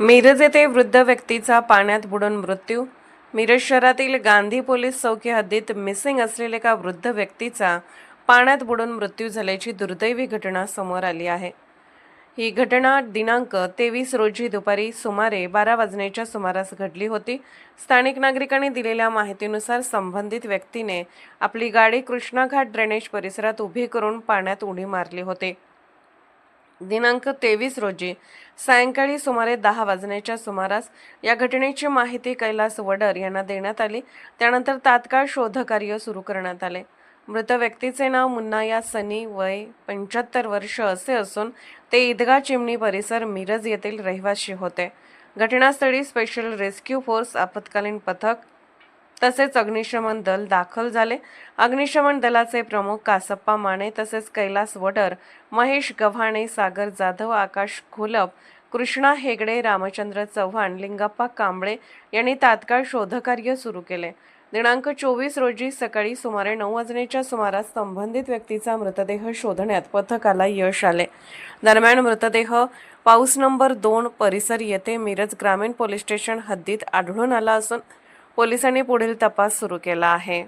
मिरज येथे वृद्ध व्यक्तीचा पाण्यात बुडून मृत्यू। मिरज शहरातील गांधी पोलीस चौकी हद्दीत मिसिंग असलेल्या एका वृद्ध व्यक्तीचा पाण्यात बुडून मृत्यू झाल्याची दुर्दैवी घटना समोर आली आहे। ही घटना दिनांक 23 रोजी दुपारी सुमारे 12 वाजण्याच्या सुमारास घडली होती। स्थानिक नागरिकांनी दिलेल्या माहितीनुसार संबंधित व्यक्तीने आपली गाडी कृष्णा घाट ड्रेनेज परिसरात उभी करून पाण्यात उडी मारली होती। दिनांक 23 रोजी सायंकाळी सुमारे 10 वाजण्याच्या सुमारास या घटनेची माहिती कैलास वडर यांना देण्यात आली। त्यानंतर तात्काळ शोधकार्य सुरू करण्यात आले। मृत व्यक्तीचे नाव मुन्नाया सनी, वय 75 वर्ष असे असून ते ईदगाह चिमणी परिसर मिरज येथील रहिवासी होते। घटनास्थळी स्पेशल रेस्क्यू फोर्स, आपत्कालीन पथक तसेच अग्निशमन दल दाखल झाले। अग्निशमन दलाचे प्रमुख कासप्पा माने तसेच कैलास वडर, महेश गव्हाणे, सागर जाधव, आकाश घोलप, कृष्णा हेगडे, रामचंद्र चव्हाण, लिंगप्पा कांबळे यांनी तात्काळ शोधकार्य सुरू केले। दिनांक 24 रोजी सकाळी सुमारे 9 वाजण्याच्या सुमारास संबंधित व्यक्तीचा मृतदेह शोधण्यात पथकाला यश आले। दरम्यान मृतदेह पाऊस नंबर 2 परिसर येथे मिरज ग्रामीण पोलीस स्टेशन हद्दीत आढळून आला असून पोलिसांनी पुढील तपास सुरू केला आहे।